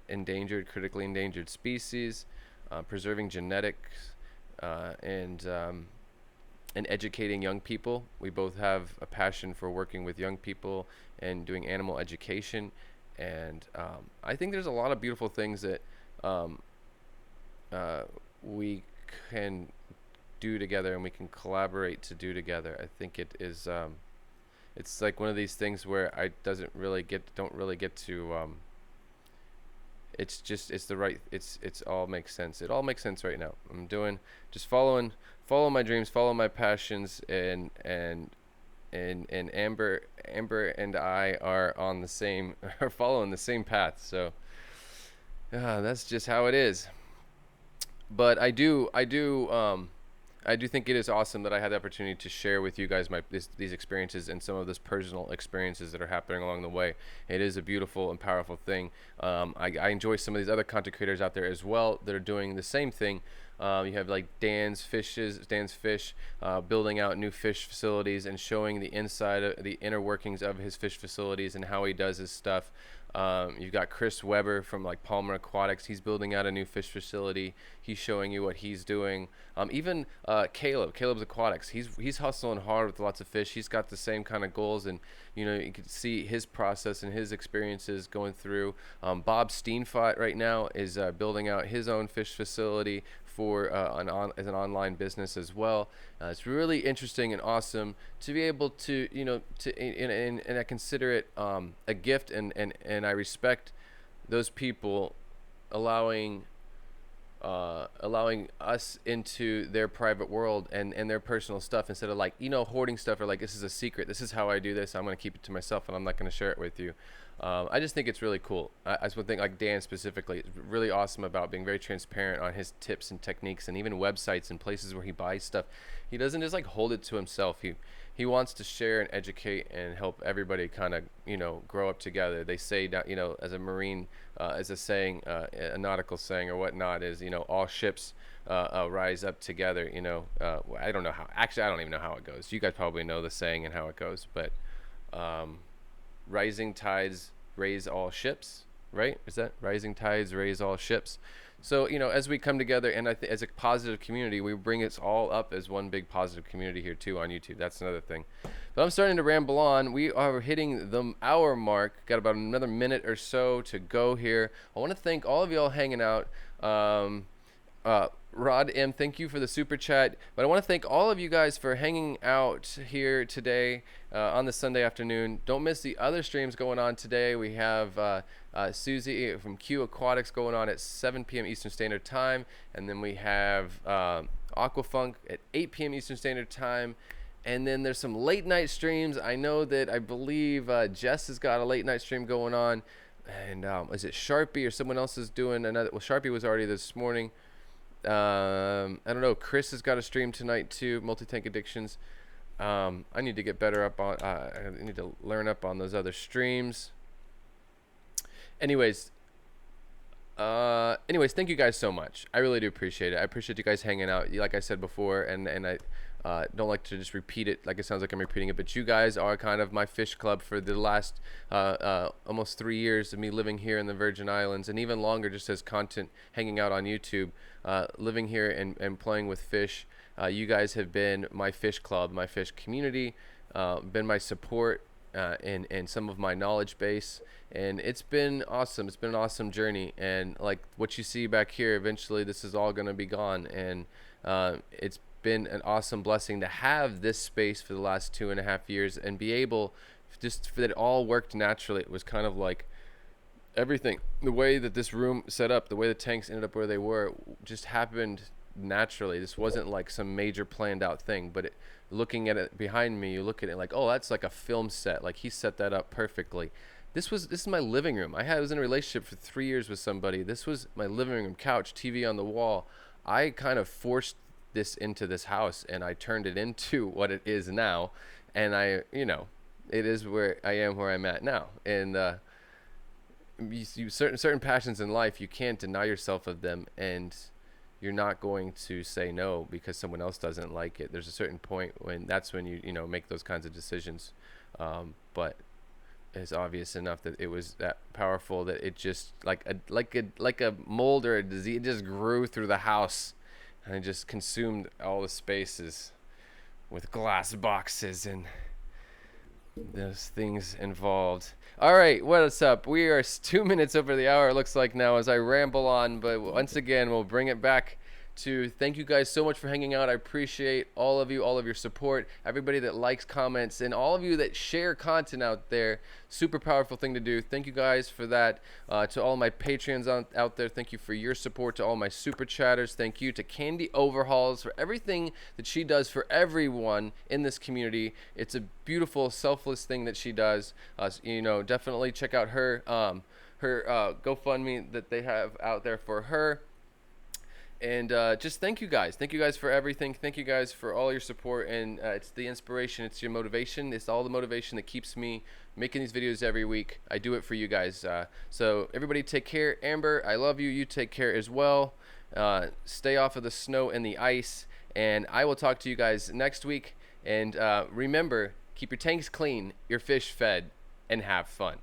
critically endangered species, preserving genetics, and educating young people. We both have a passion for working with young people and doing animal education. And I think there's a lot of beautiful things that we can do together and we can collaborate to do together. I think it is it's like one of these things where I don't really get to it's all makes sense. It all makes sense right now. I'm doing just follow my dreams, follow my passions, and Amber and I are on the same are following the same path. So that's just how it is. But I do think it is awesome that I had the opportunity to share with you guys these experiences and some of those personal experiences that are happening along the way. It is a beautiful and powerful thing. I enjoy some of these other content creators out there as well that are doing the same thing. You have like Dan's Fish, building out new fish facilities and showing the inner workings of his fish facilities and how he does his stuff. You've got Chris Weber from like Palmer Aquatics. He's building out a new fish facility. He's showing you what he's doing. Even Caleb's Aquatics. He's hustling hard with lots of fish. He's got the same kind of goals, and you can see his process and his experiences going through. Bob Steenfott right now is building out his own fish facility for as an online business as well. It's really interesting and awesome to be able to and I consider it a gift, and I respect those people allowing us into their private world and their personal stuff, instead of hoarding stuff, or like, this is a secret, this is how I do this, I'm going to keep it to myself and I'm not going to share it with you. I just think it's really cool. I just would think, like Dan specifically, is really awesome about being very transparent on his tips and techniques, and even websites and places where he buys stuff. He doesn't just hold it to himself. He wants to share and educate and help everybody kind of grow up together. They say that as a marine, as a saying, a nautical saying or whatnot, is all ships rise up together. I don't know how. Actually, I don't even know how it goes. You guys probably know the saying and how it goes, but rising tides raise all ships, right? Is that rising tides raise all ships? So, as we come together, and as a positive community, we bring us all up as one big positive community here too on YouTube. That's another thing. But I'm starting to ramble on. We are hitting the hour mark. Got about another minute or so to go here. I want to thank all of y'all hanging out. Rod M, thank you for the super chat. But I want to thank all of you guys for hanging out here today on the Sunday afternoon. Don't miss the other streams going on today. We have Susie from Q Aquatics going on at 7 p.m. Eastern Standard Time. And then we have Aquafunk at 8 p.m. Eastern Standard Time. And then there's some late night streams. I know that I believe Jess has got a late night stream going on. And is it Sharpie or someone else is doing another? Well, Sharpie was already this morning. I don't know. Chris has got a stream tonight too. Multi-Tank Addictions. I need to get better up on. I need to learn up on those other streams. Anyways, thank you guys so much. I really do appreciate it. I appreciate you guys hanging out. Like I said before, and I don't like to just repeat it like it sounds like I'm repeating it, but you guys are kind of my fish club for the last almost 3 years of me living here in the Virgin Islands, and even longer just as content hanging out on YouTube, living here and playing with fish. You guys have been my fish club, my fish community, been my support and some of my knowledge base, and it's been awesome. It's been an awesome journey, and like what you see back here, eventually this is all going to be gone, and it's been an awesome blessing to have this space for the last 2.5 years and be able just for that it all worked naturally. It was kind of like everything, the way that this room set up, the way the tanks ended up where they were, just happened naturally. This wasn't like some major planned out thing, but looking at it behind me, you look at it like, oh, that's like a film set, like he set that up perfectly. This is my living room. I was in a relationship for 3 years with somebody. This was my living room, couch, TV on the wall. I kind of forced this into this house, and I turned it into what it is now, and it is where I am, where I'm at now. And certain passions in life, you can't deny yourself of them, and you're not going to say no because someone else doesn't like it. There's a certain point when you make those kinds of decisions, but it's obvious enough that it was that powerful that it just like a mold or a disease, it just grew through the house. And I just consumed all the spaces with glass boxes and those things involved. All right, what's up? We are 2 minutes over the hour, it looks like now, as I ramble on. But once again, we'll bring it back to thank you guys so much for hanging out. I appreciate all of you, all of your support, everybody that likes, comments, and all of you that share content out there. Super powerful thing to do. Thank you guys for that. To all my Patreons out there, thank you for your support. To all my super chatters, thank you. To Candy Overhauls for everything that she does for everyone in this community. It's a beautiful, selfless thing that she does. Definitely check out her GoFundMe that they have out there for her. And just thank you guys. Thank you guys for everything. Thank you guys for all your support. And it's the inspiration. It's your motivation. It's all the motivation that keeps me making these videos every week. I do it for you guys. So everybody take care. Amber, I love you. You take care as well. Stay off of the snow and the ice. And I will talk to you guys next week. And remember, keep your tanks clean, your fish fed, and have fun.